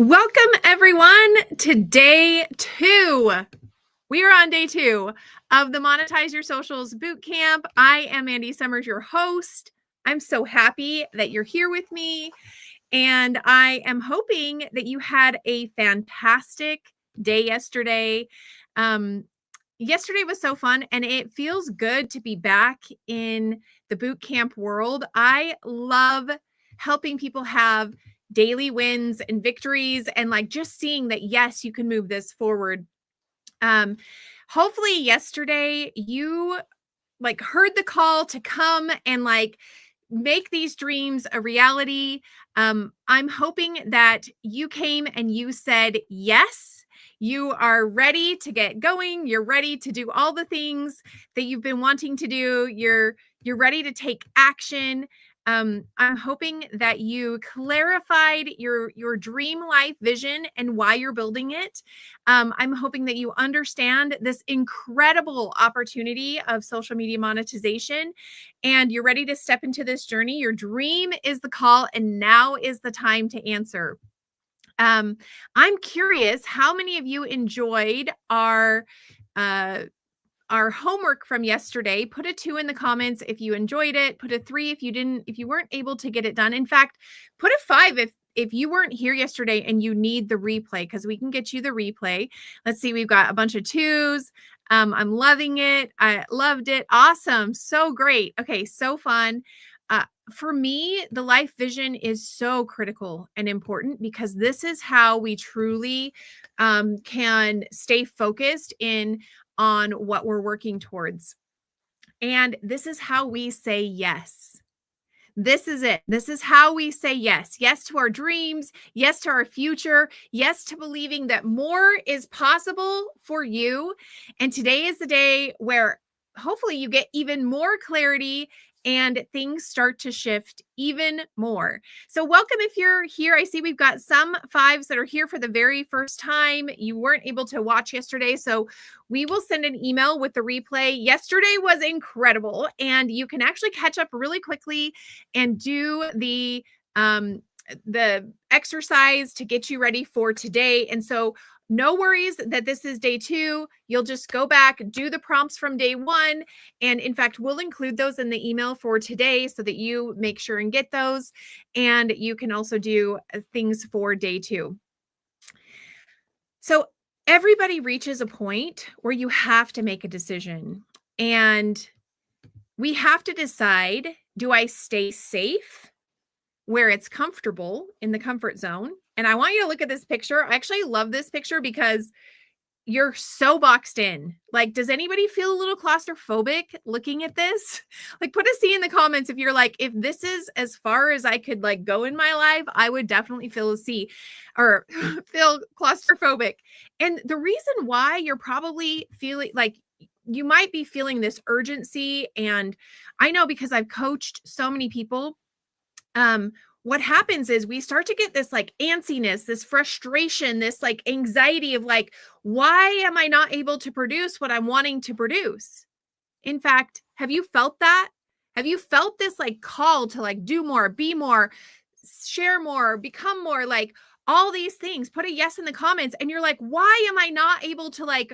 Welcome, everyone, to day 2. We are on day 2 of the Monetize Your Socials Bootcamp. I am Mandy Sommers, your host. I'm so happy that you're here with me, and I am hoping that you had a fantastic day yesterday. Yesterday was so fun, and it feels good to be back in the bootcamp world. I love helping people have daily wins and victories and just seeing that, yes, you can move this forward. Hopefully yesterday you heard the call to come and make these dreams a reality. I'm hoping that you came and you said yes. You are ready to get going. You're ready to do all the things that you've been wanting to do. You're ready to take action. I'm hoping that you clarified your dream life vision and why you're building it. I'm hoping that you understand this incredible opportunity of social media monetization and you're ready to step into this journey. Your dream is the call, and now is the time to answer. I'm curious how many of you enjoyed our homework from yesterday. Put a 2 in the comments if you enjoyed it. Put a 3 if you weren't able to get it done. In fact, put a 5 if you weren't here yesterday and you need the replay, because we can get you the replay. Let's see, we've got a bunch of 2s. I'm loving it. I loved it. Awesome. So great. Okay, so fun. For me, the life vision is so critical and important because this is how we truly can stay focused on what we're working towards. And this is how we say yes. This is it. This is how we say yes. Yes to our dreams. Yes to our future. Yes to believing that more is possible for you. And today is the day where hopefully you get even more clarity and things start to shift even more. So welcome if you're here. I see we've got some 5s that are here for the very first time. You weren't able to watch yesterday, so we will send an email with the replay. Yesterday was incredible, and you can actually catch up really quickly and do the exercise to get you ready for today. And so no worries that this is day 2. You'll just go back, do the prompts from day 1. And in fact, we'll include those in the email for today so that you make sure and get those. And you can also do things for day 2. So everybody reaches a point where you have to make a decision. And we have to decide, do I stay safe where it's comfortable in the comfort zone? And I want you to look at this picture. I actually love this picture because you're so boxed in. Does anybody feel a little claustrophobic looking at this? Put a C in the comments if you're if this is as far as I could go in my life, I would definitely feel a C or feel claustrophobic. And the reason why you're probably feeling you might be feeling this urgency, and I know because I've coached so many people, what happens is we start to get this antsiness, this frustration, this anxiety of why am I not able to produce what I'm wanting to produce? In fact, have you felt that? Have you felt this call to do more, be more, share more, become more, all these things? Put a yes in the comments, and you're why am I not able to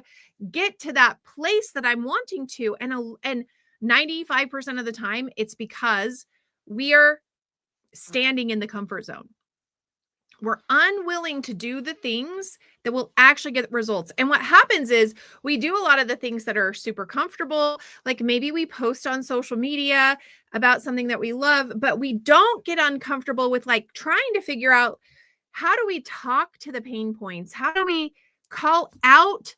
get to that place that I'm wanting to? And 95% of the time, it's because we are standing in the comfort zone. We're unwilling to do the things that will actually get results. And what happens is we do a lot of the things that are super comfortable. Maybe we post on social media about something that we love, but we don't get uncomfortable with trying to figure out, how do we talk to the pain points? How do we call out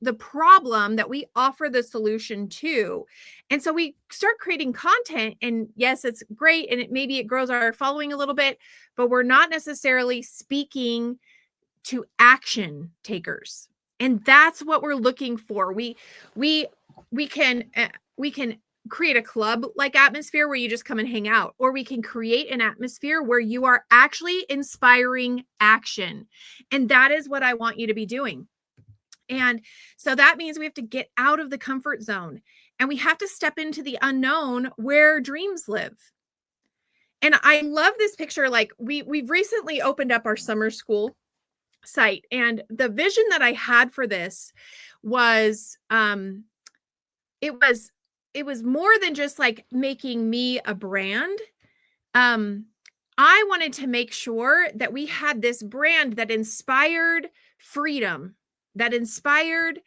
the problem that we offer the solution to? And so we start creating content, and yes, it's great, and maybe it grows our following a little bit, but we're not necessarily speaking to action takers. And that's what we're looking for. We can create a club atmosphere where you just come and hang out, or we can create an atmosphere where you are actually inspiring action. And that is what I want you to be doing. And so that means we have to get out of the comfort zone, and we have to step into the unknown where dreams live. And I love this picture. We've recently opened up our Sommers School. site. And the vision that I had for this was, it was it was more than just like making me a brand. Um, I wanted to make sure that we had this brand that inspired freedom, that inspired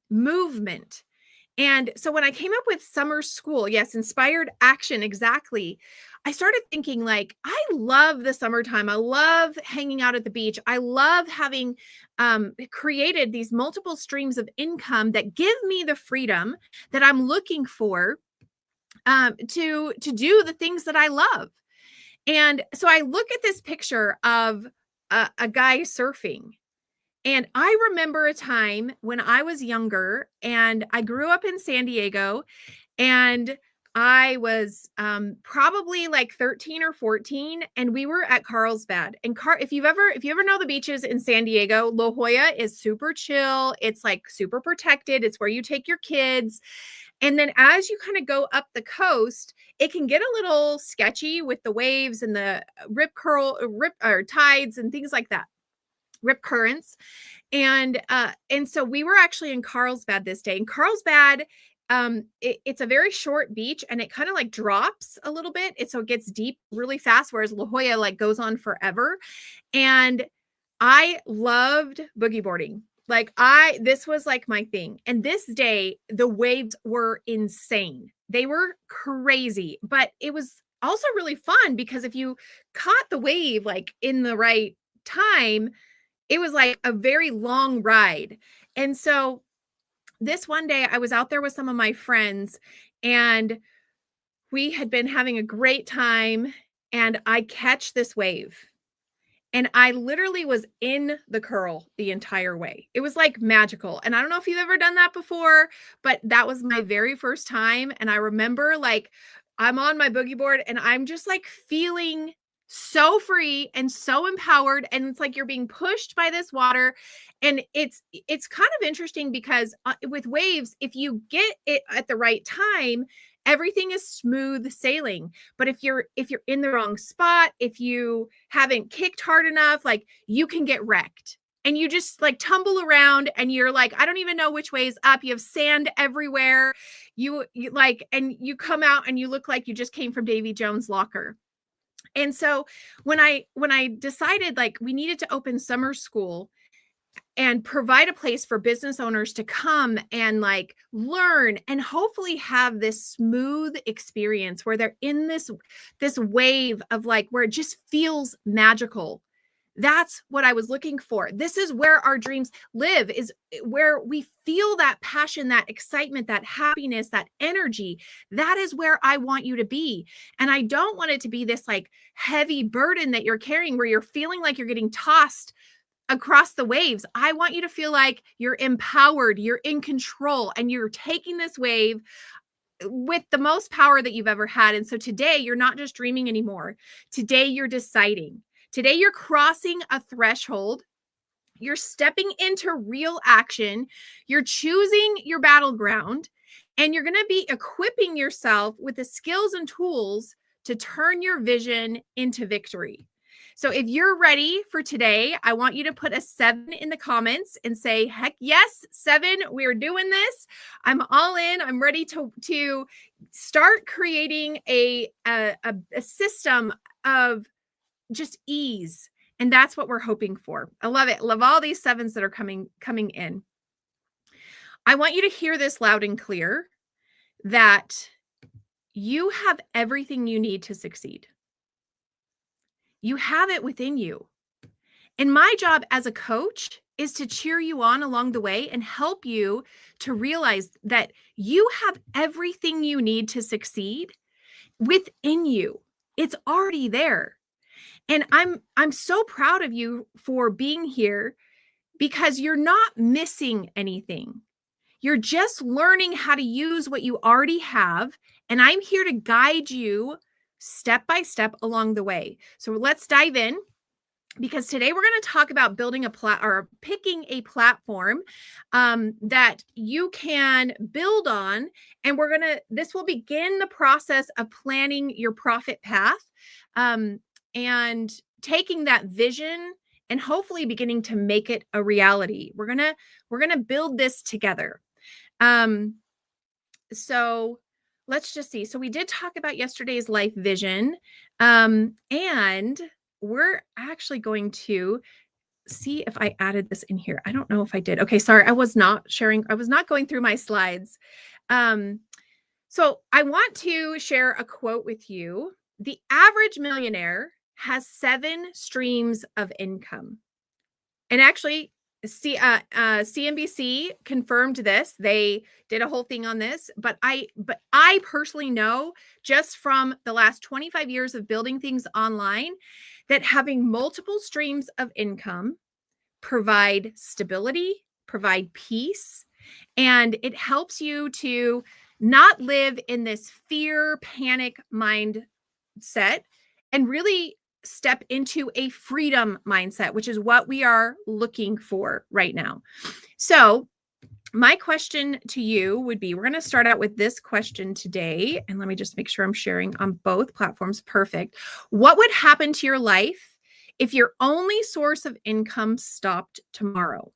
movement. And so when I came up with Sommers School, yes, inspired action, exactly. I started thinking like, I love the summertime. I love hanging out at the beach. I love having created these multiple streams of income that give me the freedom that I'm looking for to do the things that I love. And so I look at this picture of a guy surfing. And I remember a time when I was younger and I grew up in San Diego, and I was probably like 13 or 14, and we were at Carlsbad. And if you ever know the beaches in San Diego, La Jolla is super chill. It's like super protected. It's where you take your kids. And then as you kind of go up the coast, it can get a little sketchy with the waves and the rip or tides and things like that, rip currents. And so we were actually in Carlsbad this day. And Carlsbad, it's a very short beach, and it kind of like drops a little bit. So it gets deep really fast, whereas La Jolla like goes on forever. And I loved boogie boarding. This was like my thing. And this day, the waves were insane. They were crazy, but it was also really fun because if you caught the wave like in the right time, it was like a very long ride. And so this one day I was out there with some of my friends, and we had been having a great time, and I catch this wave. And I literally was in the curl the entire way. It was like magical. And I don't know if you've ever done that before, but that was my very first time. And I remember like I'm on my boogie board and I'm just like feeling so free and so empowered. And it's like you're being pushed by this water. And it's kind of interesting because with waves, if you get it at the right time, everything is smooth sailing. But if you're in the wrong spot, if you haven't kicked hard enough, like you can get wrecked. And you just like tumble around and you're like, I don't even know which way is up. You have sand everywhere. You like, and you come out and you look like you just came from Davy Jones' locker. And so when I decided like we needed to open Sommers School and provide a place for business owners to come and like learn and hopefully have this smooth experience where they're in this wave of like where it just feels magical. That's what I was looking for. This is where our dreams live, is where we feel that passion, that excitement, that happiness, that energy. That is where I want you to be. And I don't want it to be this like heavy burden that you're carrying where you're feeling like you're getting tossed across the waves. I want you to feel like you're empowered, you're in control, and you're taking this wave with the most power that you've ever had. And so today you're not just dreaming anymore. Today you're deciding. Today you're crossing a threshold. You're stepping into real action. You're choosing your battleground, and you're going to be equipping yourself with the skills and tools to turn your vision into victory. So if you're ready for today, I want you to put a 7 in the comments and say, heck yes, 7, we're doing this. I'm all in. I'm ready to start creating a system of just ease. And that's what we're hoping for. I love it. Love all these 7s that are coming in. I want you to hear this loud and clear, that you have everything you need to succeed. You have it within you. And my job as a coach is to cheer you on along the way and help you to realize that you have everything you need to succeed within you. It's already there. And I'm so proud of you for being here, because you're not missing anything. You're just learning how to use what you already have. And I'm here to guide you step by step along the way. So let's dive in, because today we're going to talk about building picking a platform that you can build on. And this will begin the process of planning your profit path, and taking that vision and hopefully beginning to make it a reality. We're going to build this together. So let's just see. So we did talk about yesterday's life vision. And we're actually going to see if I added this in here. I don't know if I did. Okay, sorry. I was not going through my slides. So I want to share a quote with you. The average millionaire has 7 streams of income. And actually, CNBC confirmed this. They did a whole thing on this, but I personally know just from the last 25 years of building things online that having multiple streams of income provide stability, provide peace, and it helps you to not live in this fear, panic mindset and really step into a freedom mindset, which is what we are looking for right now. So my question to you would be, we're going to start out with this question today. And let me just make sure I'm sharing on both platforms. Perfect. What would happen to your life if your only source of income stopped tomorrow?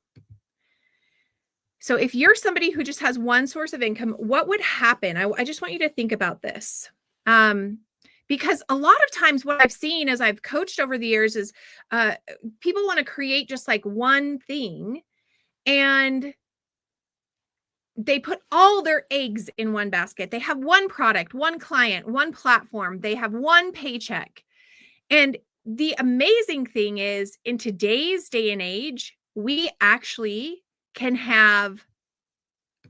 So if you're somebody who just has one source of income, what would happen? I just want you to think about this. Because a lot of times what I've seen as I've coached over the years is people want to create just like one thing and they put all their eggs in one basket. They have one product, one client, one platform. They have one paycheck. And the amazing thing is in today's day and age, we actually can have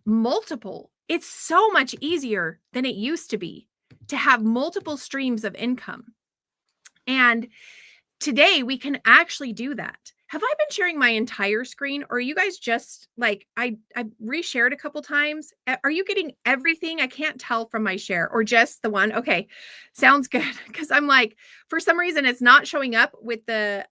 multiple. It's so much easier than it used to be to have multiple streams of income. And today we can actually do that. Have I been sharing my entire screen, or are you guys just like, I reshared a couple times? Are you getting everything? I can't tell from my share, or just the one. Okay. Sounds good. Cause I'm like, for some reason it's not showing up with the,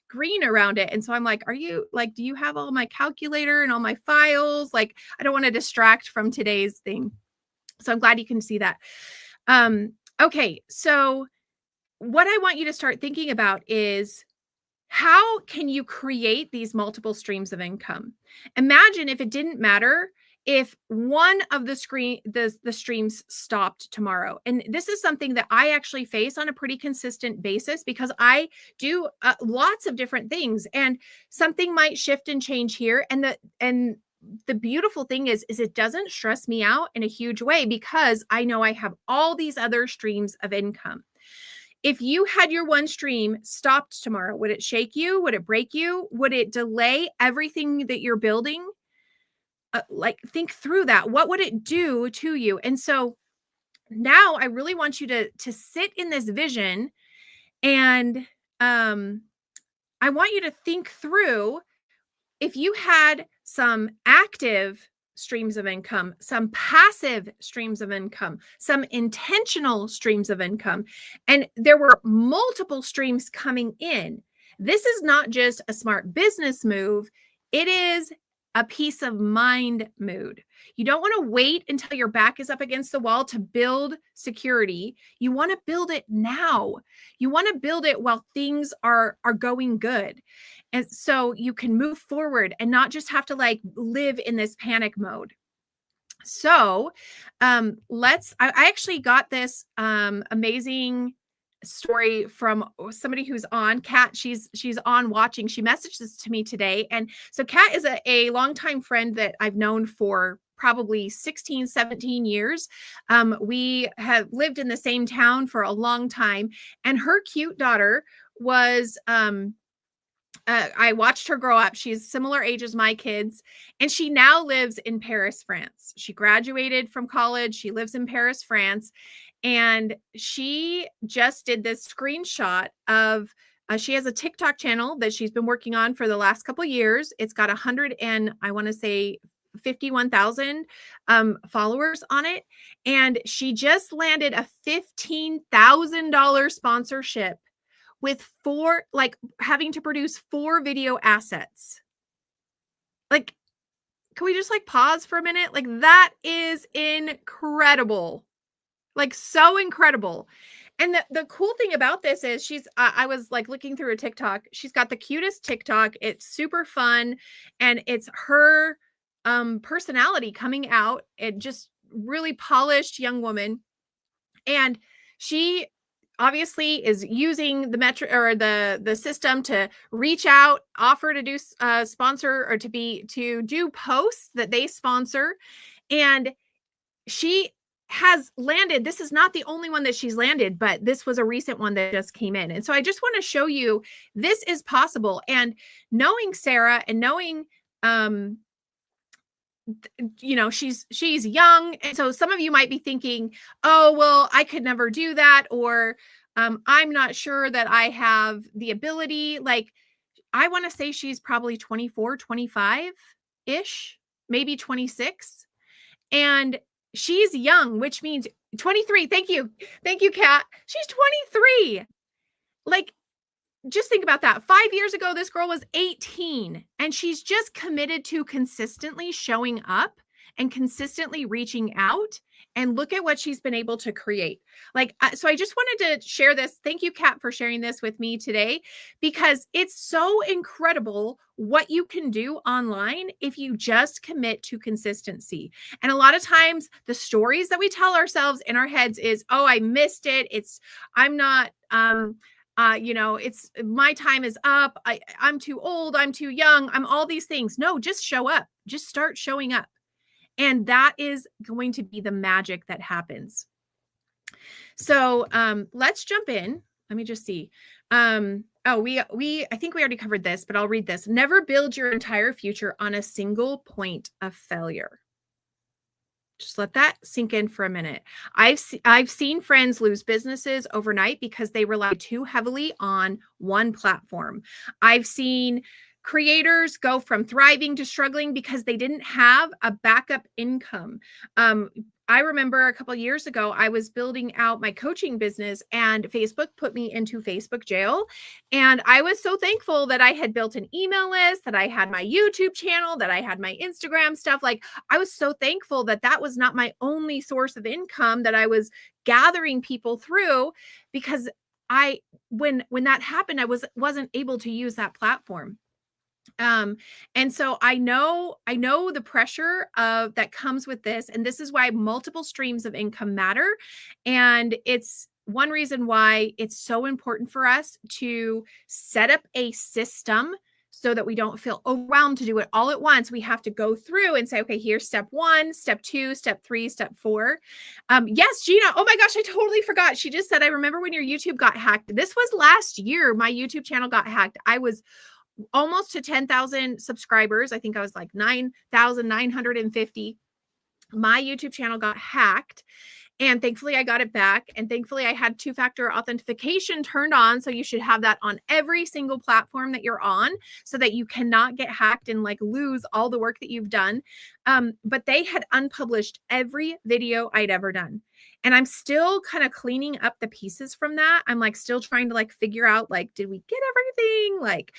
green around it. And so I'm like, are you like, do you have all my calculator and all my files? Like, I don't want to distract from today's thing. So I'm glad you can see that. Okay. So what I want you to start thinking about is, how can you create these multiple streams of income? Imagine if it didn't matter if one of the streams stopped tomorrow. And this is something that I actually face on a pretty consistent basis because I do lots of different things, and something might shift and change here. And the beautiful thing is it doesn't stress me out in a huge way because I know I have all these other streams of income. If you had your one stream stopped tomorrow, would it shake you? Would it break you? Would it delay everything that you're building? Like, think through that. What would it do to you? And so now I really want you to sit in this vision, and I want you to think through, if you had some active streams of income, some passive streams of income, some intentional streams of income, and there were multiple streams coming in. This is not just a smart business move. It is a peace of mind mood. You don't want to wait until your back is up against the wall to build security. You want to build it now. You want to build it while things are going good. And so you can move forward and not just have to like live in this panic mode. So I actually got this amazing story from somebody who's on. Kat, she's on watching. She messaged this to me today. And so Kat is a longtime friend that I've known for probably 16, 17 years. We have lived in the same town for a long time. And her cute daughter was I watched her grow up. She's similar age as my kids, and she now lives in Paris, France. She graduated from college. She lives in Paris, France, and she just did this screenshot of, she has a TikTok channel that she's been working on for the last couple of years. It's got 100 and I want to say 51,000 followers on it. And she just landed a $15,000 sponsorship with having to produce 4 video assets. Like, can we just like pause for a minute? Like, that is incredible. Like, so incredible. And the cool thing about this is I was like looking through her TikTok. She's got the cutest TikTok. It's super fun and it's her personality coming out. It just really polished young woman. And she obviously is using the metro or the system to reach out, offer to do sponsor or to do posts that they sponsor. And she has landed. This is not the only one that she's landed, but this was a recent one that just came in. And so I just want to show you this is possible. And knowing Sarah and knowing she's young, and so some of you might be thinking, oh well, I could never do that, or I'm not sure that I have the ability. Like, I want to say she's probably 24, 25 ish, maybe 26, and she's young, which means 23. Thank you, Kat. She's 23. Like, just think about that. 5 years ago, this girl was 18, and she's just committed to consistently showing up and consistently reaching out. And look at what she's been able to create. Like, so I just wanted to share this. Thank you, Kat, for sharing this with me today, because it's so incredible what you can do online if you just commit to consistency. And a lot of times the stories that we tell ourselves in our heads is, oh, I missed it. I'm not, it's my time is up. I'm too old. I'm too young. I'm all these things. No, just show up. Just start showing up. And that is going to be the magic that happens. So let's jump in. Let me just see. I think we already covered this, but I'll read this. Never build your entire future on a single point of failure. Just let that sink in for a minute. I've seen friends lose businesses overnight because they rely too heavily on one platform. I've seen creators go from thriving to struggling because they didn't have a backup income. I remember a couple of years ago, I was building out my coaching business and Facebook put me into Facebook jail. And I was so thankful that I had built an email list, that I had my YouTube channel, that I had my Instagram stuff. Like, I was so thankful that that was not my only source of income, that I was gathering people through, because when that happened, I wasn't able to use that platform. And so I know the pressure of that comes with this. And this is why multiple streams of income matter. And it's one reason why it's so important for us to set up a system so that we don't feel overwhelmed to do it all at once. We have to go through and say, okay, here's step 1, step 2, step 3, step 4. Yes, Gina. Oh my gosh, I totally forgot. She just said, I remember when your YouTube got hacked. This was last year. My YouTube channel got hacked. I was almost to 10,000 subscribers. I think I was like 9,950. My YouTube channel got hacked, and thankfully I got it back. And thankfully I had 2-factor authentication turned on. So you should have that on every single platform that you're on, so that you cannot get hacked and like lose all the work that you've done. But they had unpublished every video I'd ever done. And I'm still kind of cleaning up the pieces from that. I'm like still trying to like figure out, like, did we get everything? Like,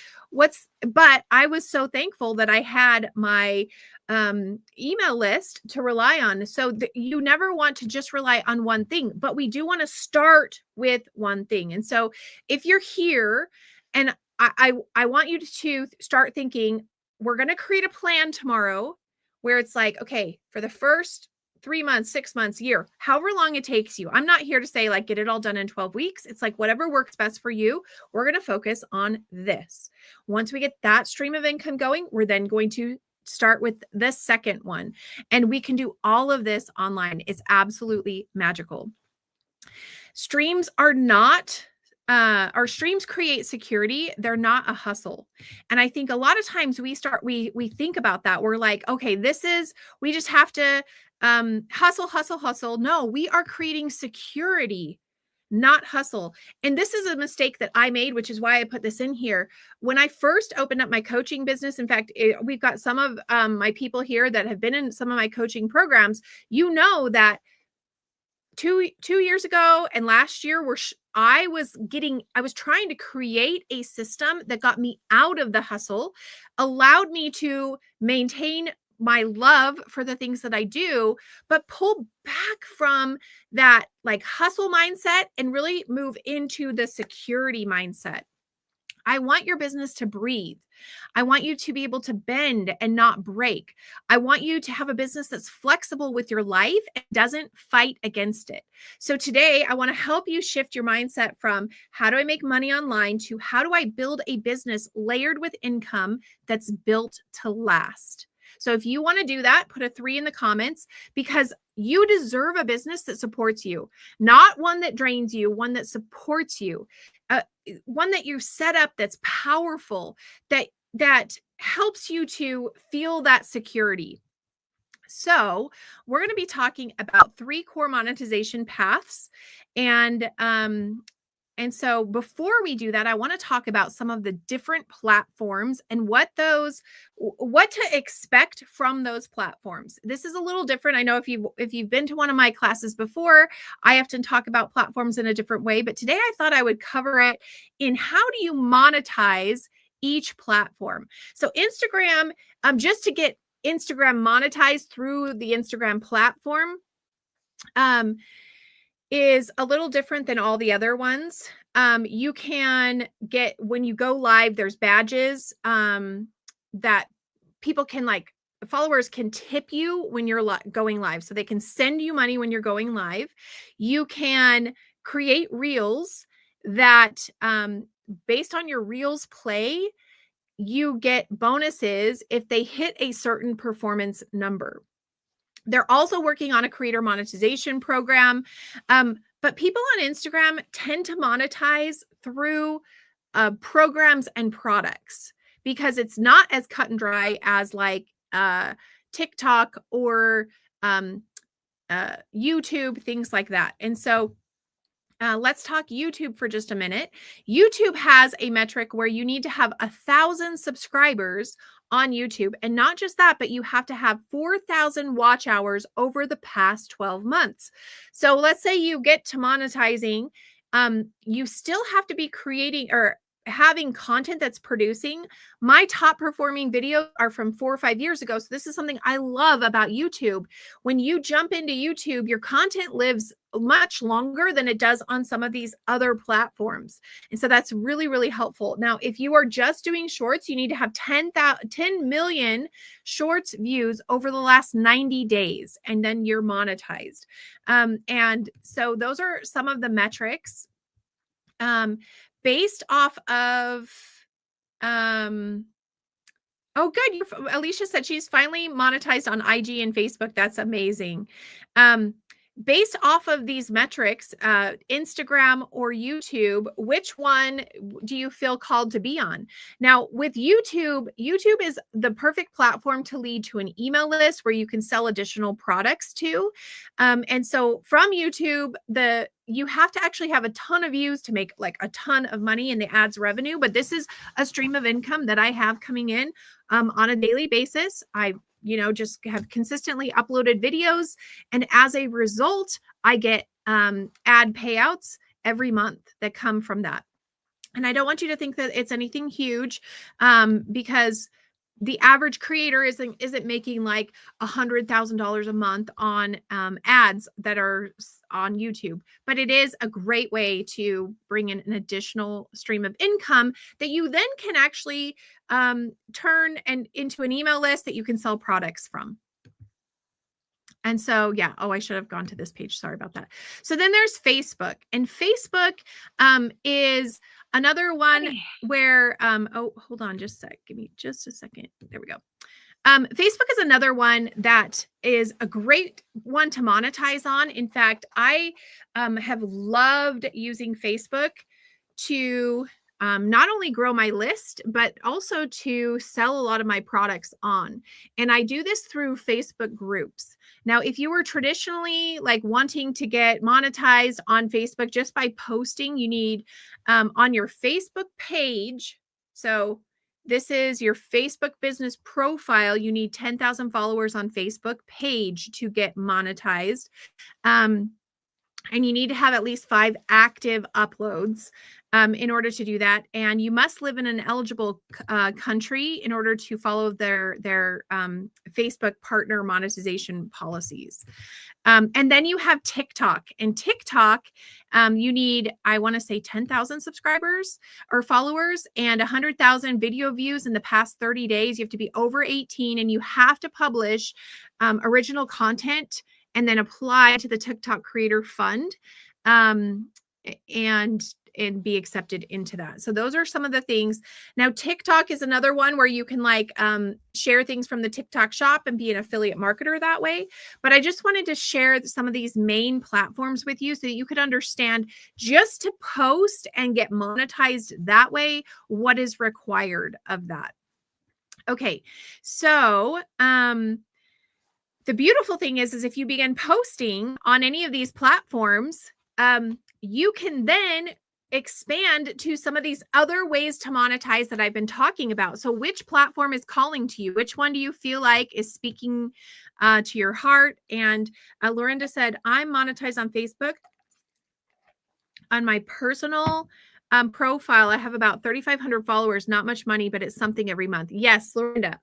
but I was so thankful that I had my email list to rely on. So you never want to just rely on one thing, but we do want to start with one thing. And so if you're here, and I want you to start thinking, we're going to create a plan tomorrow where it's like, okay, for the first 3 months, 6 months, year, however long it takes you. I'm not here to say like, get it all done in 12 weeks. It's like, whatever works best for you. We're going to focus on this. Once we get that stream of income going, we're then going to start with the second one. And we can do all of this online. It's absolutely magical. Streams are not our streams create security. They're not a hustle. And I think a lot of times we think about that. We're like, okay, we just have to hustle. No, we are creating security, not hustle. And this is a mistake that I made, which is why I put this in here. When I first opened up my coaching business, in fact, we've got some of my people here that have been in some of my coaching programs. You know that 2 years ago and last year I was trying to create a system that got me out of the hustle, allowed me to maintain my love for the things that I do, but pull back from that like hustle mindset and really move into the security mindset. I want your business to breathe. I want you to be able to bend and not break. I want you to have a business that's flexible with your life and doesn't fight against it. So today, I want to help you shift your mindset from how do I make money online to how do I build a business layered with income that's built to last. So if you want to do that, put a 3 in the comments, because you deserve a business that supports you, not one that drains you, one that supports you. One that you set up that's powerful, that helps you to feel that security. So we're going to be talking about 3 core monetization paths. And so before we do that, I want to talk about some of the different platforms and what to expect from those platforms. This is a little different. I know if you've been to one of my classes before, I often talk about platforms in a different way, but today I thought I would cover it in how do you monetize each platform. So Instagram, just to get Instagram monetized through the Instagram platform, is a little different than all the other ones. You can get, when you go live, there's badges that people can followers can tip you when you're going live. So they can send you money when you're going live. You can create reels that based on your reels play, you get bonuses if they hit a certain performance number. They're also working on a creator monetization program. But people on Instagram tend to monetize through programs and products because it's not as cut and dry as like TikTok or YouTube, things like that. And so let's talk YouTube for just a minute. YouTube has a metric where you need to have 1,000 subscribers on YouTube. And not just that, but you have to have 4,000 watch hours over the past 12 months. So let's say you get to monetizing, you still have to be creating or having content that's producing. My top performing videos are from 4 or 5 years ago. So this is something I love about YouTube. When you jump into YouTube, your content lives much longer than it does on some of these other platforms. And so that's really, really helpful. Now, if you are just doing shorts, you need to have 10 million shorts views over the last 90 days, and then you're monetized. And so those are some of the metrics. Based off of, oh, good. Alicia said she's finally monetized on IG and Facebook. That's amazing. Based off of these metrics, Instagram or YouTube, which one do you feel called to be on? Now, with YouTube, YouTube is the perfect platform to lead to an email list where you can sell additional products to. And so from YouTube, you have to actually have a ton of views to make like a ton of money in the ads revenue. But this is a stream of income that I have coming in on a daily basis. I just have consistently uploaded videos. And as a result, I get ad payouts every month that come from that. And I don't want you to think that it's anything huge because the average creator isn't making like $100,000 a month on ads that are on YouTube, but it is a great way to bring in an additional stream of income that you then can actually turn into an email list that you can sell products from. And so, yeah. Oh, I should have gone to this page. Sorry about that. So then there's Facebook, and Facebook is another one where, oh, hold on just a sec. Give me just a second. There we go. Facebook is another one that is a great one to monetize on. In fact, I have loved using Facebook to not only grow my list, but also to sell a lot of my products on. And I do this through Facebook groups. Now, if you were traditionally like wanting to get monetized on Facebook just by posting, you need on your Facebook page. So this is your Facebook business profile. You need 10,000 followers on Facebook page to get monetized. And you need to have at least 5 active uploads in order to do that. And you must live in an eligible country in order to follow their Facebook partner monetization policies. And then you have TikTok. And TikTok, you need, I want to say 10,000 subscribers or followers and 100,000 video views in the past 30 days. You have to be over 18 and you have to publish original content and then apply to the TikTok Creator Fund and be accepted into that. So those are some of the things. Now, TikTok is another one where you can like share things from the TikTok shop and be an affiliate marketer that way. But I just wanted to share some of these main platforms with you so that you could understand just to post and get monetized that way, what is required of that. Okay, so the beautiful thing is if you begin posting on any of these platforms, you can then expand to some of these other ways to monetize that I've been talking about. So which platform is calling to you? Which one do you feel like is speaking to your heart? And Lorinda said, I'm monetized on Facebook. On my personal profile, I have about 3,500 followers, not much money, but it's something every month. Yes, Lorinda.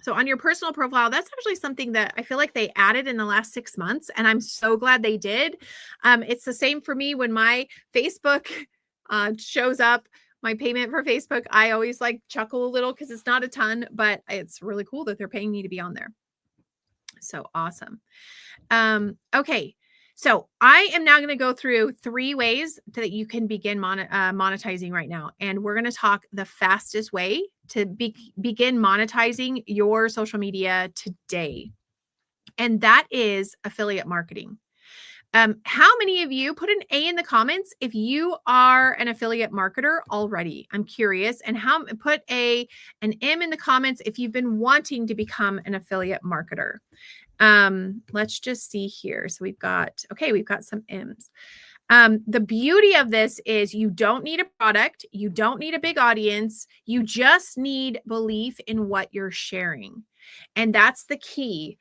So on your personal profile, that's actually something that I feel like they added in the last 6 months, and I'm so glad they did. It's the same for me when my Facebook shows up, my payment for Facebook. I always like chuckle a little because it's not a ton, but it's really cool that they're paying me to be on there. So awesome. Okay. So I am now going to go through 3 ways that you can begin monetizing right now. And we're going to talk the fastest way to begin monetizing your social media today. And that is affiliate marketing. How many of you put an A in the comments if you are an affiliate marketer already? I'm curious. And put an M in the comments if you've been wanting to become an affiliate marketer. Let's just see here. So we've got some M's. The beauty of this is you don't need a product. You don't need a big audience. You just need belief in what you're sharing. And that's the key.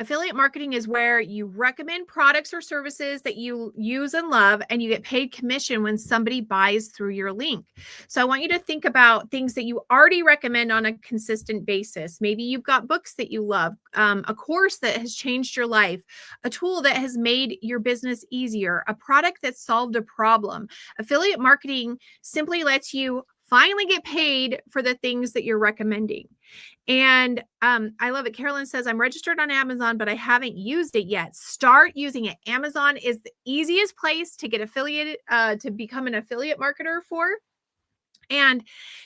Affiliate marketing is where you recommend products or services that you use and love, and you get paid commission when somebody buys through your link. So I want you to think about things that you already recommend on a consistent basis. Maybe you've got books that you love, a course that has changed your life, a tool that has made your business easier, a product that solved a problem. Affiliate marketing simply lets you finally get paid for the things that you're recommending. And I love it. Carolyn says, I'm registered on Amazon, but I haven't used it yet. Start using it. Amazon is the easiest place to get affiliated, to become an affiliate marketer for. And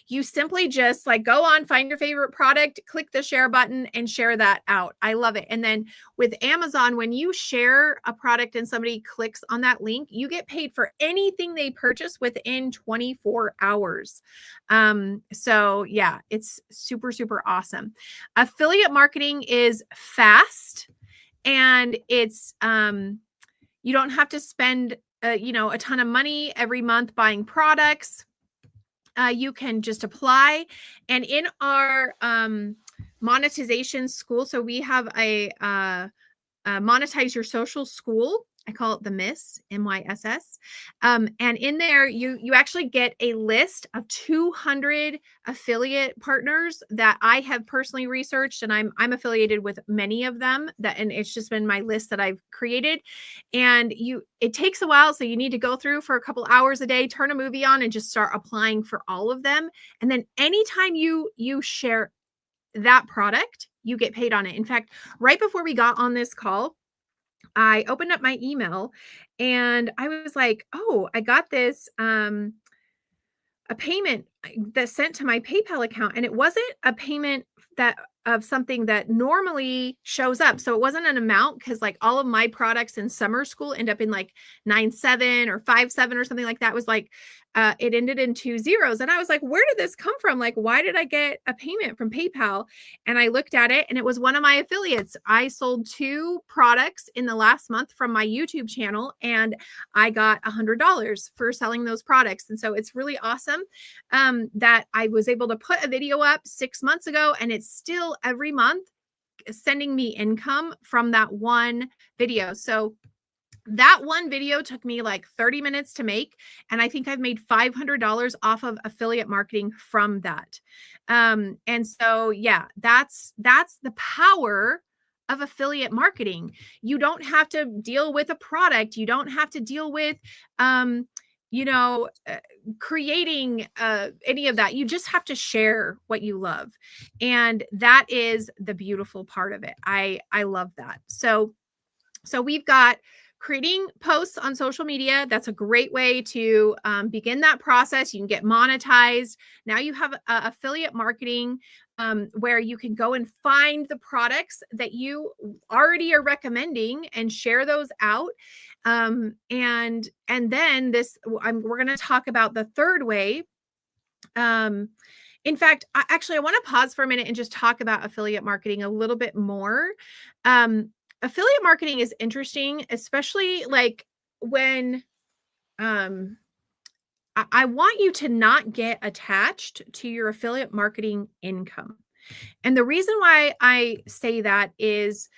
you simply just like go on, find your favorite product, click the share button and share that out. I love it. And then with Amazon, when you share a product and somebody clicks on that link, you get paid for anything they purchase within 24 hours. So yeah, it's super, super awesome. Affiliate marketing is fast and it's, you don't have to spend, a ton of money every month buying products. You can just apply. And in our monetization school, so we have a Monetize Your Social School. I call it the MISS, MYSS. And in there, you actually get a list of 200 affiliate partners that I have personally researched, and I'm affiliated with many of them. And it's just been my list that I've created. And it takes a while, so you need to go through for a couple hours a day, turn a movie on, and just start applying for all of them. And then anytime you share that product, you get paid on it. In fact, right before we got on this call, I opened up my email and I was like, oh, I got this, a payment that's sent to my PayPal account. And it wasn't a payment of something that normally shows up. So it wasn't an amount because like all of my products in Sommers School end up in like 9.7 or 5.7 or something like that. It was like, it ended in 2 zeros. And I was like, where did this come from? Like, why did I get a payment from PayPal? And I looked at it and it was one of my affiliates. I sold 2 products in the last month from my YouTube channel and I got $100 for selling those products. And so it's really awesome that I was able to put a video up 6 months ago and it's still every month sending me income from that one video. So That one video took me like 30 minutes to make, and I think I've made $500 off of affiliate marketing from that. And so, yeah, that's the power of affiliate marketing. You don't have to deal with a product. You don't have to deal with, um, you know, creating any of that. You just have to share what you love, and that is the beautiful part of it. I love that. So we've got creating posts on social media. That's a great way to begin that process. You can get monetized. Now you have affiliate marketing, where you can go and find the products that you already are recommending and share those out. And then we're going to talk about the third way. In fact, I want to pause for a minute and just talk about affiliate marketing a little bit more. Affiliate marketing is interesting, especially like when I want you to not get attached to your affiliate marketing income. And the reason why I say that is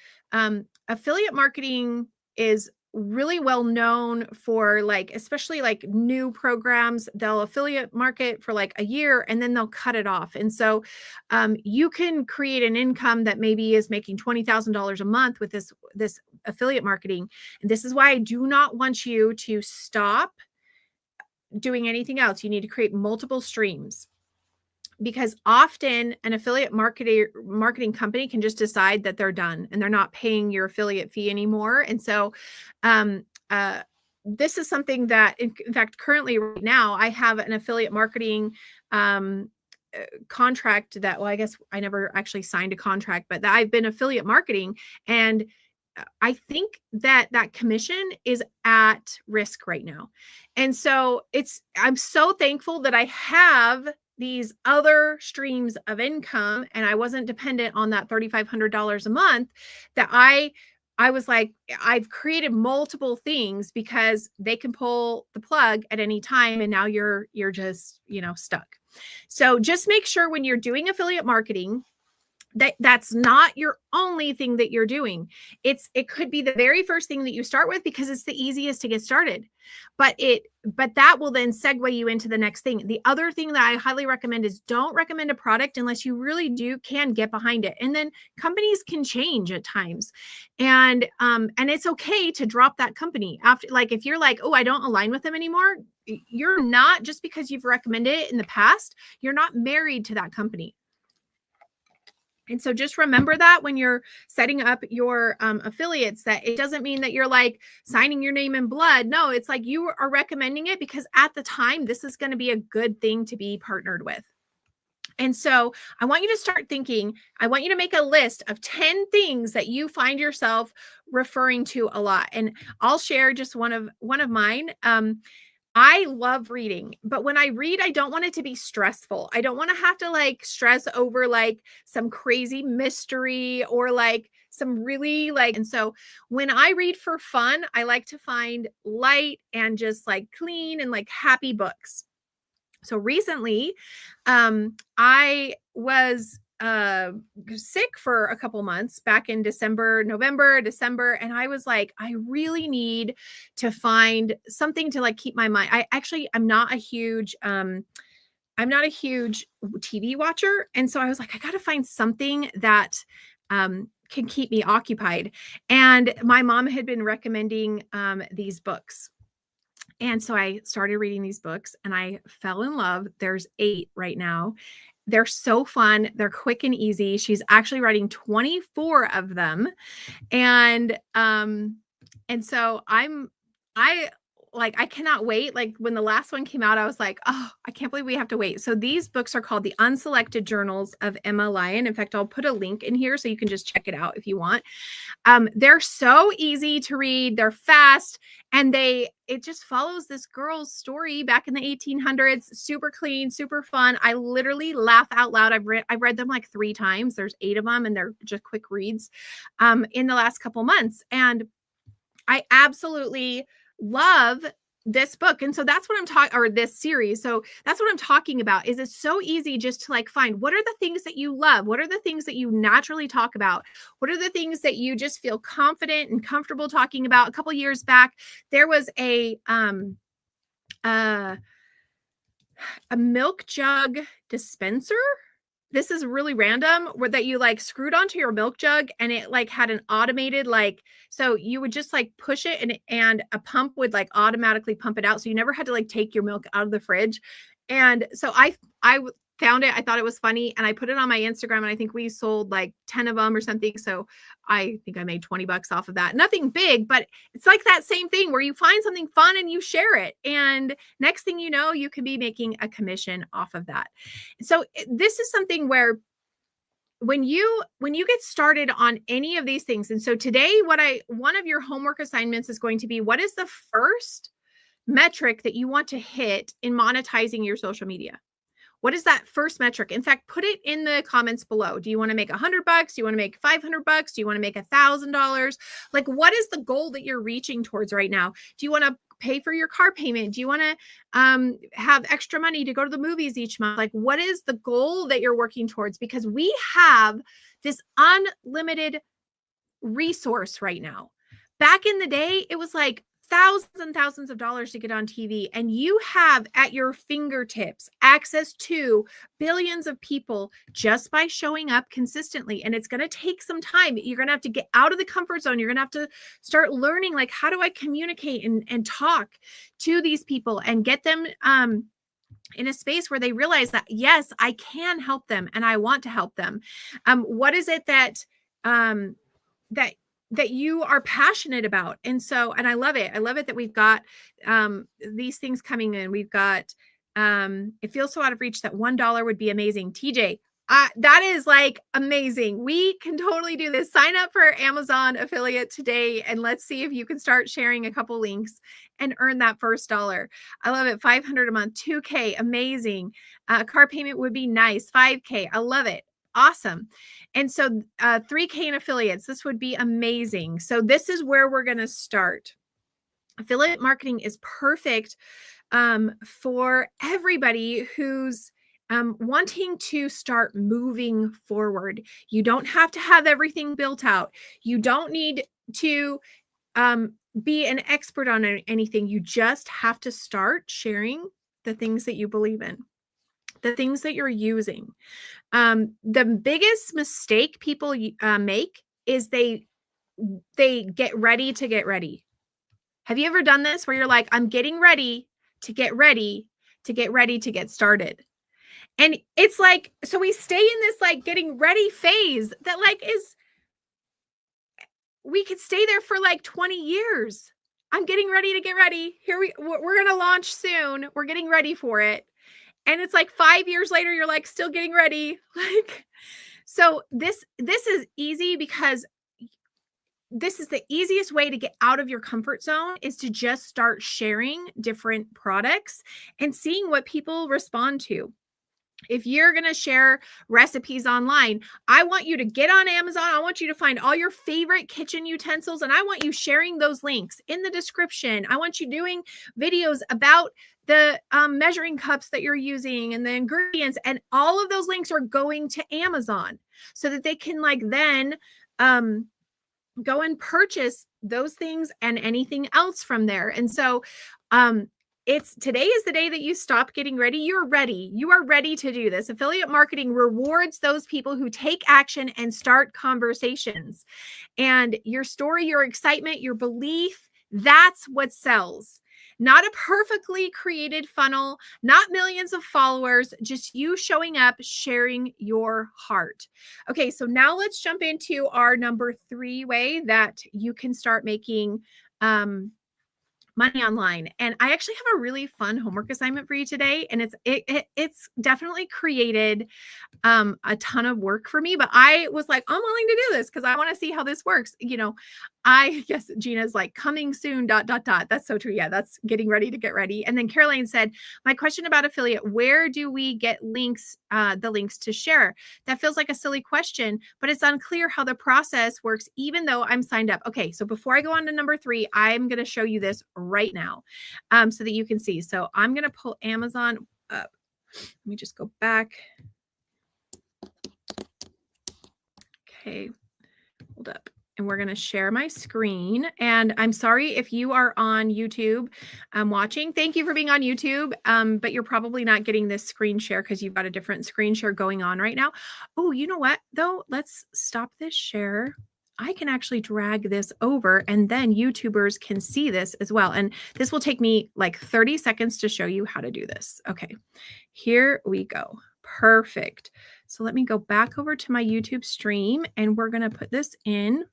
affiliate marketing is really well known for, like, especially like new programs. They'll affiliate market for like a year and then they'll cut it off. And so you can create an income that maybe is making $20,000 a month with this affiliate marketing. And this is why I do not want you to stop doing anything else. You need to create multiple streams, because often an affiliate marketing company can just decide that they're done and they're not paying your affiliate fee anymore. And so um, uh, this is something that, in fact, currently right now, I have an affiliate marketing contract that, well, I guess I never actually signed a contract, but that I've been affiliate marketing. And I think that commission is at risk right now. And so I'm so thankful that I have these other streams of income and I wasn't dependent on that $3,500 a month, that I was like, I've created multiple things because they can pull the plug at any time. And now you're just, stuck. So just make sure when you're doing affiliate marketing, that's not your only thing that you're doing. It could be the very first thing that you start with because it's the easiest to get started. But that will then segue you into the next thing. The other thing that I highly recommend is don't recommend a product unless you really can get behind it. And then companies can change at times. And it's okay to drop that company after, like, if you're like, oh, I don't align with them anymore, you're not, just because you've recommended it in the past, you're not married to that company. And so just remember that when you're setting up your affiliates, that it doesn't mean that you're like signing your name in blood. No, it's like you are recommending it because at the time, this is going to be a good thing to be partnered with. And so I want you to start thinking, I want you to make a list of 10 things that you find yourself referring to a lot. And I'll share just one of mine. I love reading, but when I read, I don't want it to be stressful. I don't want to have to like stress over like some crazy mystery or like some really like, and so when I read for fun, I like to find light and just like clean and like happy books. So recently, I was sick for a couple months back in November, December. And I was like, I really need to find something to like keep my mind. I'm not a huge TV watcher. And so I was like, I got to find something that, can keep me occupied. And my mom had been recommending, these books. And so I started reading these books and I fell in love. There's 8 right now. They're so fun. They're quick and easy. She's actually writing 24 of them. And so I cannot wait. Like when the last one came out, I was like, oh, I can't believe we have to wait. So these books are called The Unselected Journals of Emma Lyon. In fact, I'll put a link in here so you can just check it out if you want. They're so easy to read. They're fast. And it just follows this girl's story back in the 1800s. Super clean, super fun. I literally laugh out loud. I've read them like 3 times. There's 8 of them and they're just quick reads in the last couple months. And I absolutely love this book. And so that's what I'm talking, or this series. So that's what I'm talking about, is it's so easy just to like find, what are the things that you love? What are the things that you naturally talk about? What are the things that you just feel confident and comfortable talking about? A couple of years back, there was uh, a milk jug dispenser. This is really random, where that you like screwed onto your milk jug, and it like had an automated, like, so you would just like push it, and a pump would like automatically pump it out. So you never had to like take your milk out of the fridge. And so I found it. I thought it was funny, and I put it on my Instagram, and I think we sold like 10 of them or something. So I think I made $20 off of that. Nothing big, but it's like that same thing where you find something fun and you share it. And next thing you know, you could be making a commission off of that. So this is something where when you get started on any of these things, and so today, one of your homework assignments is going to be, what is the first metric that you want to hit in monetizing your social media? What is that first metric? In fact, put it in the comments below. Do you want to make $100? Do you want to make $500? Do you want to make $1,000? Like, what is the goal that you're reaching towards right now? Do you want to pay for your car payment? Do you want to have extra money to go to the movies each month? Like, what is the goal that you're working towards? Because we have this unlimited resource right now. Back in the day, it was like thousands and thousands of dollars to get on TV, and you have at your fingertips access to billions of people just by showing up consistently. And it's going to take some time. You're going to have to get out of the comfort zone. You're going to have to start learning, like, how do I communicate and talk to these people and get them in a space where they realize that, yes, I can help them and I want to help them. What is it that that you are passionate about? And so, and I love it. I love it that we've got these things coming in. We've got it feels so out of reach that $1 would be amazing. TJ, that is like amazing. We can totally do this. Sign up for Amazon affiliate today, and let's see if you can start sharing a couple links and earn that first dollar. I love it. 500 a month, 2K, amazing. Car payment would be nice. 5K, I love it. Awesome. And so 3K in affiliates, this would be amazing. So this is where we're going to start. Affiliate marketing is perfect for everybody who's wanting to start moving forward. You don't have to have everything built out. You don't need to be an expert on anything. You just have to start sharing the things that you believe in, the things that you're using. The biggest mistake people make is they get ready to get ready. Have you ever done this where you're like, I'm getting ready to get ready to get ready to get started? And it's like, so we stay in this like getting ready phase that like we could stay there for like 20 years. I'm getting ready to get ready. We're going to launch soon. We're getting ready for it. And it's like 5 years later, you're like still getting ready. Like, so this is easy, because this is the easiest way to get out of your comfort zone, is to just start sharing different products and seeing what people respond to. If you're going to share recipes online, I want you to get on Amazon. I want you to find all your favorite kitchen utensils, and I want you sharing those links in the description. I want you doing videos about the measuring cups that you're using and the ingredients, and all of those links are going to Amazon so that they can like then go and purchase those things and anything else from there. And so today is the day that you stop getting ready. You're ready. You are ready to do this. Affiliate marketing rewards those people who take action and start conversations. And your story, your excitement, your belief, that's what sells. Not a perfectly created funnel, not millions of followers, just you showing up, sharing your heart. Okay, so now let's jump into our number 3 way that you can start making money online. And I actually have a really fun homework assignment for you today. And it's definitely created a ton of work for me, but I was like, I'm willing to do this because I want to see how this works. You know, Yes, Gina's like coming soon, ... That's so true. Yeah, that's getting ready to get ready. And then Caroline said, my question about affiliate, where do we get links, the links to share? That feels like a silly question, but it's unclear how the process works, even though I'm signed up. Okay, so before I go on to number 3, I'm going to show you this right now so that you can see. So I'm going to pull Amazon up. Let me just go back. Okay, hold up. And we're going to share my screen. And I'm sorry if you are on YouTube watching. Thank you for being on YouTube. But you're probably not getting this screen share because you've got a different screen share going on right now. Oh, you know what, though? Let's stop this share. I can actually drag this over and then YouTubers can see this as well. And this will take me like 30 seconds to show you how to do this. Okay, here we go. Perfect. So let me go back over to my YouTube stream and we're going to put this in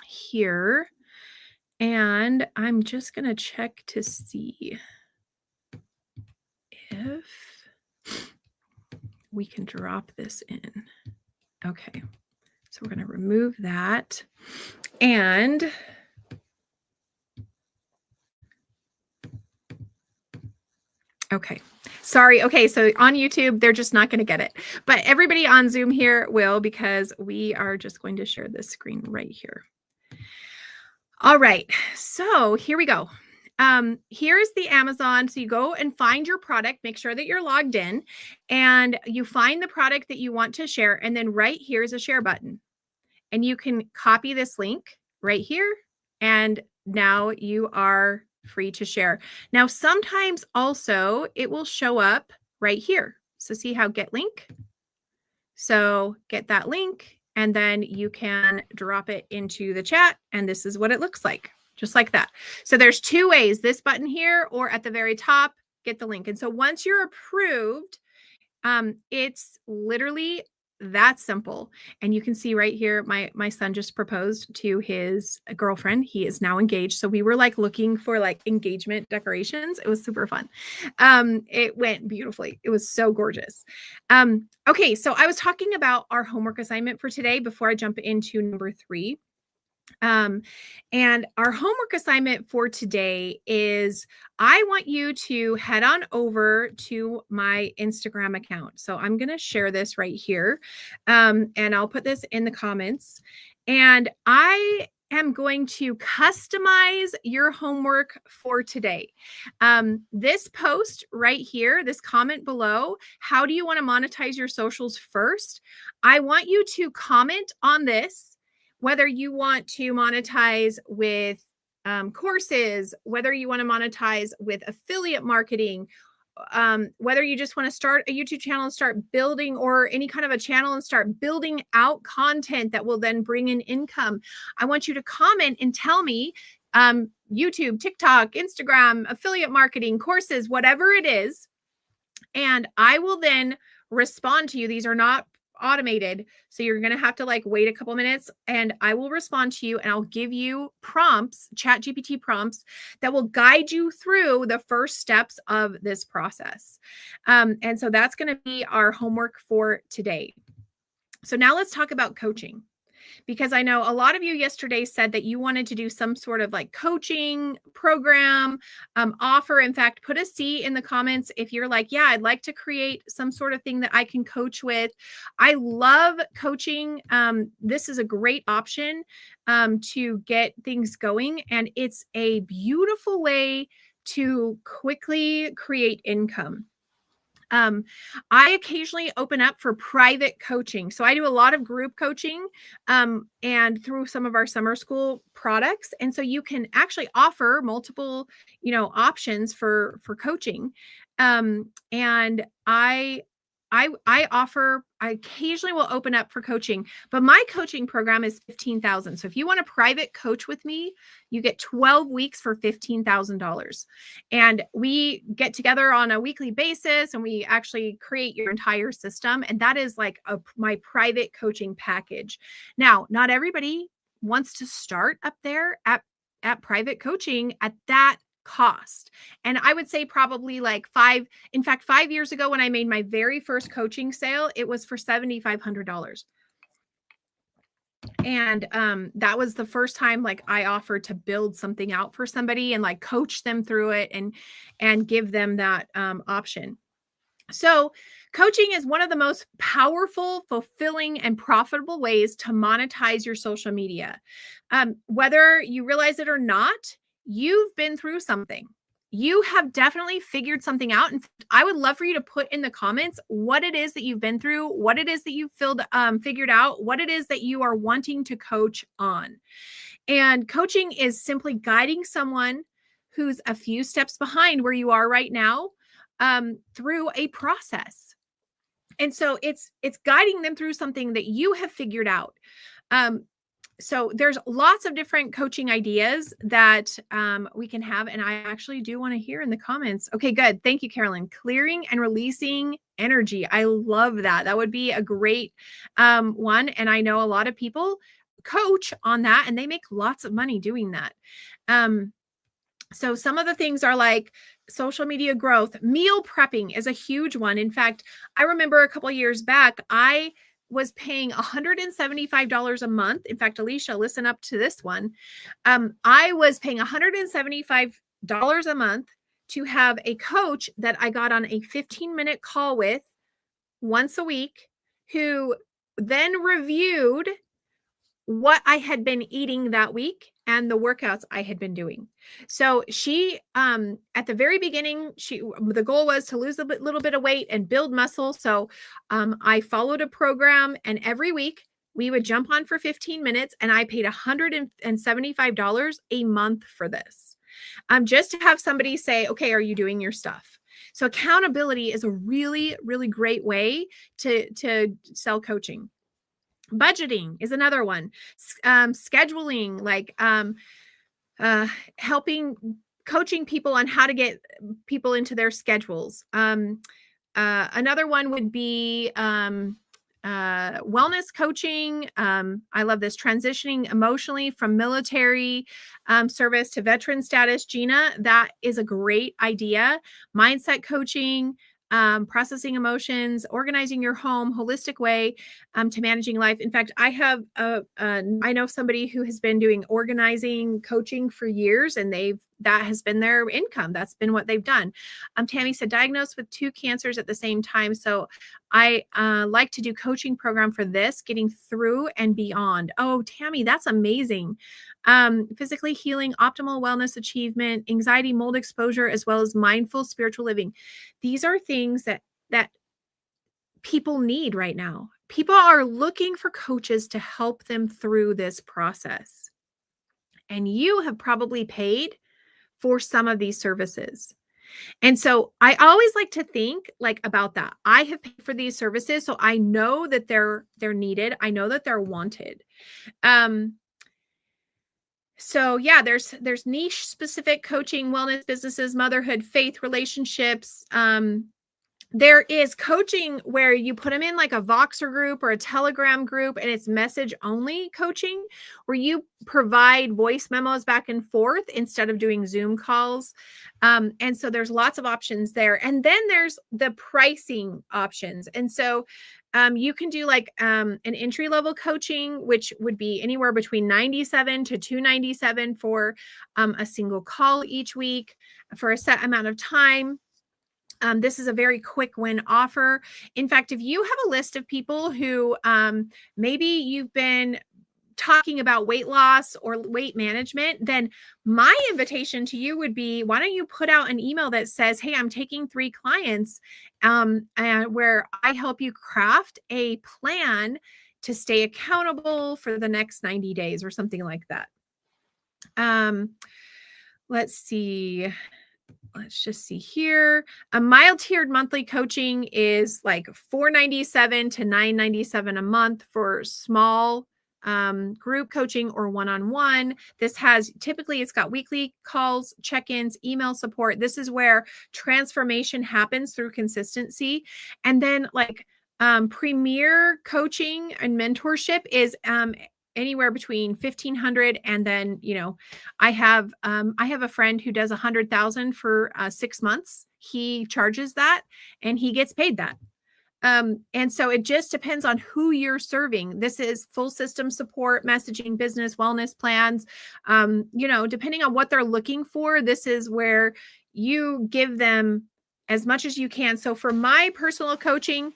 here. And I'm just going to check to see if we can drop this in. Okay. So we're going to remove that. And okay. Sorry. Okay. So on YouTube, they're just not going to get it. But everybody on Zoom here will, because we are just going to share this screen right here. All right. So here we go. Here's the Amazon. So you go and find your product, make sure that you're logged in, and you find the product that you want to share. And then right here is a share button. And you can copy this link right here. And now you are free to share. Now, sometimes also it will show up right here. So see how get link. So get that link and then you can drop it into the chat. And this is what it looks like, just like that. So there's 2 ways, this button here or at the very top, get the link. And so once you're approved, it's literally that simple. And you can see right here, my son just proposed to his girlfriend. He is now engaged. So we were like looking for like engagement decorations. It was super fun. It went beautifully. It was so gorgeous. Okay. So I was talking about our homework assignment for today before I jump into number 3. And our homework assignment for today is I want you to head on over to my Instagram account. So I'm going to share this right here. And I'll put this in the comments. And I am going to customize your homework for today. This post right here, this comment below, how do you want to monetize your socials first? I want you to comment on this. Whether you want to monetize with courses, whether you want to monetize with affiliate marketing, whether you just want to start a YouTube channel and start building, or any kind of a channel and start building out content that will then bring in income. I want you to comment and tell me YouTube, TikTok, Instagram, affiliate marketing, courses, whatever it is. And I will then respond to you. These are not automated. So you're going to have to like wait a couple minutes and I will respond to you and I'll give you prompts, ChatGPT prompts that will guide you through the first steps of this process. And so that's going to be our homework for today. So now let's talk about coaching. Because I know a lot of you yesterday said that you wanted to do some sort of like coaching program offer. In fact, put a C in the comments if you're like, yeah, I'd like to create some sort of thing that I can coach with. I love coaching. This is a great option to get things going. And it's a beautiful way to quickly create income. I occasionally open up for private coaching. So I do a lot of group coaching and through some of our summer school products. And so you can actually offer multiple, options for coaching. And I occasionally will open up for coaching, but my coaching program is $15,000. So if you want a private coach with me, you get 12 weeks for $15,000. And we get together on a weekly basis and we actually create your entire system. And that is like my private coaching package. Now, not everybody wants to start up there at private coaching at that cost. And I would say probably like 5 years ago when I made my very first coaching sale, it was for $7,500. And that was the first time like I offered to build something out for somebody and like coach them through it and give them that option. So, coaching is one of the most powerful, fulfilling, and profitable ways to monetize your social media. Whether you realize it or not, you've been through something. You have definitely figured something out. And I would love for you to put in the comments what it is that you've been through, what it is that you've figured out, what it is that you are wanting to coach on. And coaching is simply guiding someone who's a few steps behind where you are right now through a process. And so it's guiding them through something that you have figured out. So there's lots of different coaching ideas that we can have. And I actually do want to hear in the comments. Okay, good. Thank you, Carolyn. Clearing and releasing energy. I love that. That would be a great one. And I know a lot of people coach on that and they make lots of money doing that. So some of the things are like social media growth. Meal prepping is a huge one. In fact, I remember a couple of years back, I was paying $175 a month. In fact, Alicia, listen up to this one. I was paying $175 a month to have a coach that I got on a 15-minute call with once a week, who then reviewed what I had been eating that week and the workouts I had been doing. So she, at the very beginning, the goal was to lose a little bit of weight and build muscle. So I followed a program, and every week we would jump on for 15 minutes, and I paid $175 a month for this. Just to have somebody say, okay, are you doing your stuff? So accountability is a really, really great way to sell coaching. Budgeting is another one. Scheduling, like helping, coaching people on how to get people into their schedules. Another one would be wellness coaching. I love this. Transitioning emotionally from military service to veteran status. Gina, that is a great idea. Mindset coaching. Processing emotions, organizing your home, holistic way to managing life. In fact, I have I know somebody who has been doing organizing coaching for years, and that has been their income. That's been what they've done. Tammy said, diagnosed with 2 cancers at the same time. So I like to do coaching program for this, getting through and beyond. Oh, Tammy, that's amazing. Physically healing, optimal wellness achievement, anxiety, mold exposure, as well as mindful spiritual living. These are things that people need right now. People are looking for coaches to help them through this process. And you have probably paid for some of these services. And so I always like to think like about that. I have paid for these services, so I know that they're needed. I know that they're wanted. So yeah, there's niche specific coaching, wellness, businesses, motherhood, faith, relationships. There is coaching where you put them in like a Voxer group or a Telegram group, and it's message only coaching where you provide voice memos back and forth instead of doing Zoom calls. And so there's lots of options there. And then there's the pricing options. And so you can do like an entry level coaching, which would be anywhere between $97 to $297 for a single call each week for a set amount of time. This is a very quick win offer. In fact, if you have a list of people who maybe you've been talking about weight loss or weight management, then my invitation to you would be, why don't you put out an email that says, hey, I'm taking 3 clients and where I help you craft a plan to stay accountable for the next 90 days or something like that. Let's see. Let's just see here. A mild tiered monthly coaching is like $497 to $997 a month for small group coaching or one-on-one. This has typically it's got weekly calls, check-ins, email support. This is where transformation happens through consistency. And then like premier coaching and mentorship is anywhere between 1,500 and then, I have a friend who does 100,000 for 6 months. He charges that and he gets paid that. And so it just depends on who you're serving. This is full system support, messaging, business, wellness plans. Depending on what they're looking for, this is where you give them as much as you can. So for my personal coaching,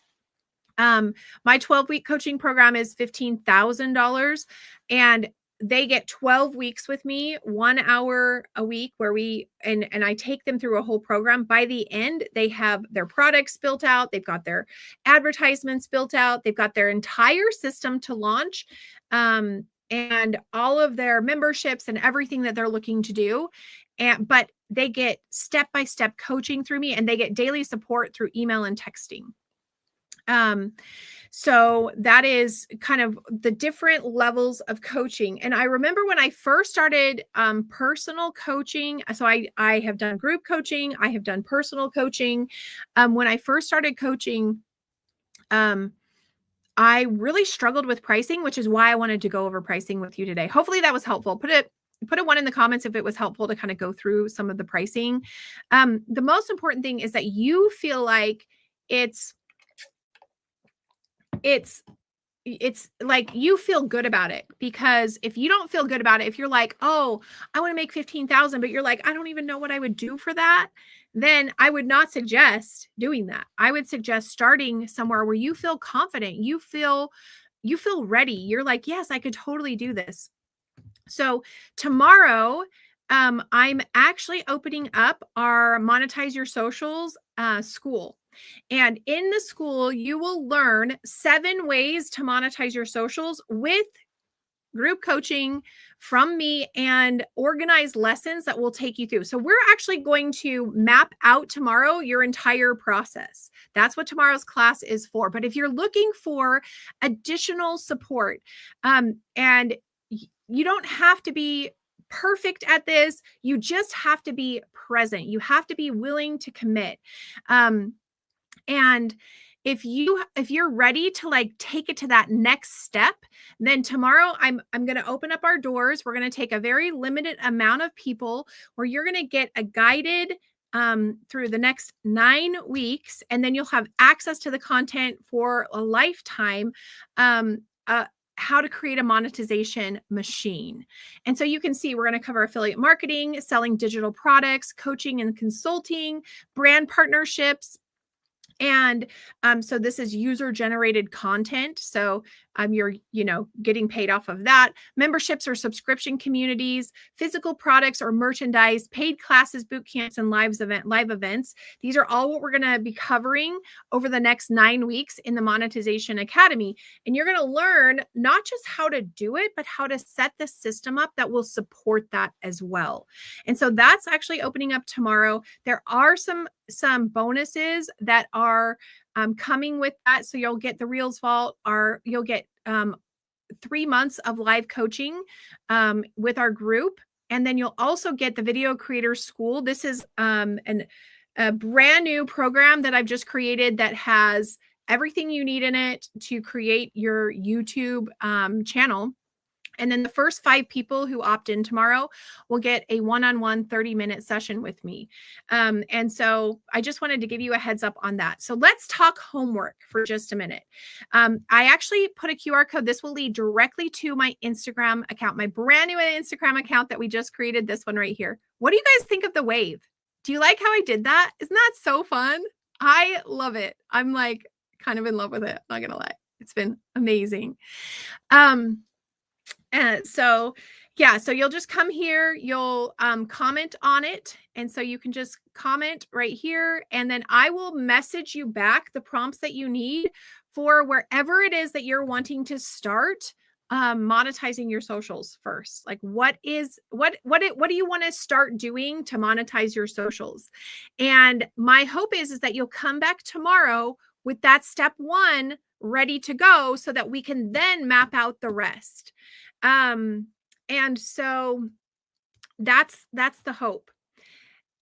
my 12-week coaching program is $15,000, and they get 12 weeks with me, 1 hour a week, where and I take them through a whole program. By the end, they have their products built out. They've got their advertisements built out. They've got their entire system to launch, and all of their memberships and everything that they're looking to do. But they get step-by-step coaching through me, and they get daily support through email and texting. So that is kind of the different levels of coaching. And I remember when I first started personal coaching, so I have done group coaching, I have done personal coaching. When I first started coaching, I really struggled with pricing, which is why I wanted to go over pricing with you today. Hopefully that was helpful. Put a 1 in the comments if it was helpful to kind of go through some of the pricing. The most important thing is that you feel like it's like you feel good about it, because if you don't feel good about it, if you're like, oh, I want to make 15,000, but you're like, I don't even know what I would do for that, then I would not suggest doing that. I would suggest starting somewhere where you feel confident, you feel ready. You're like, yes, I could totally do this. So tomorrow, I'm actually opening up our Monetize Your Socials school. And in the school, you will learn 7 ways to monetize your socials with group coaching from me and organized lessons that will take you through. So we're actually going to map out tomorrow your entire process. That's what tomorrow's class is for. But if you're looking for additional support, and you don't have to be perfect at this, you just have to be present. You have to be willing to commit. And if you're ready to like take it to that next step, then tomorrow I'm going to open up our doors. We're going to take a very limited amount of people where you're going to get a guided through the next 9 weeks, and then you'll have access to the content for a lifetime. How to create a monetization machine. And so you can see we're going to cover affiliate marketing, selling digital products, coaching and consulting, brand partnerships. And so this is user generated content. So you're, getting paid off of that. Memberships or subscription communities, physical products or merchandise, paid classes, boot camps, and live events. These are all what we're going to be covering over the next 9 weeks in the Monetization Academy. And you're going to learn not just how to do it, but how to set the system up that will support that as well. And so that's actually opening up tomorrow. There are some bonuses that are coming with that. So you'll get the Reels Vault, you'll get 3 months of live coaching with our group. And then you'll also get the Video Creator School. This is a brand new program that I've just created that has everything you need in it to create your YouTube channel. And then the first 5 people who opt in tomorrow will get a one-on-one 30-minute session with me. And so I just wanted to give you a heads up on that. So let's talk homework for just a minute. I actually put a QR code. This will lead directly to my Instagram account, my brand new Instagram account that we just created, this one right here. What do you guys think of the wave? Do you like how I did that? Isn't that so fun? I love it. I'm like kind of in love with it. Not gonna lie. It's been amazing. So you'll just come here, you'll comment on it. And so you can just comment right here, and then I will message you back the prompts that you need for wherever it is that you're wanting to start monetizing your socials first. Like what do you want to start doing to monetize your socials? And my hope is that you'll come back tomorrow with that step 1 ready to go, so that we can then map out the rest. And so that's the hope.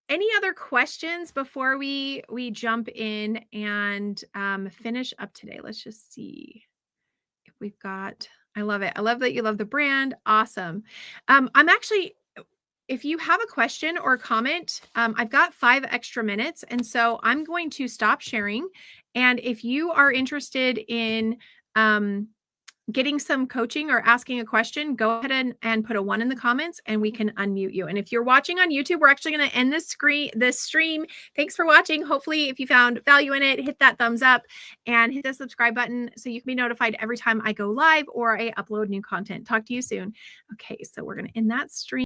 Any other questions before we jump in and finish up today? Let's just see if we've got. I love it. I love that you love the brand. Awesome. I'm actually, if you have a question or a comment, I've got 5 extra minutes. And so I'm going to stop sharing And if you are interested in getting some coaching or asking a question, go ahead and put a 1 in the comments and we can unmute you. And if you're watching on YouTube, we're actually going to end this stream. Thanks for watching. Hopefully, if you found value in it, hit that thumbs up and hit the subscribe button so you can be notified every time I go live or I upload new content. Talk to you soon. Okay, so we're going to end that stream.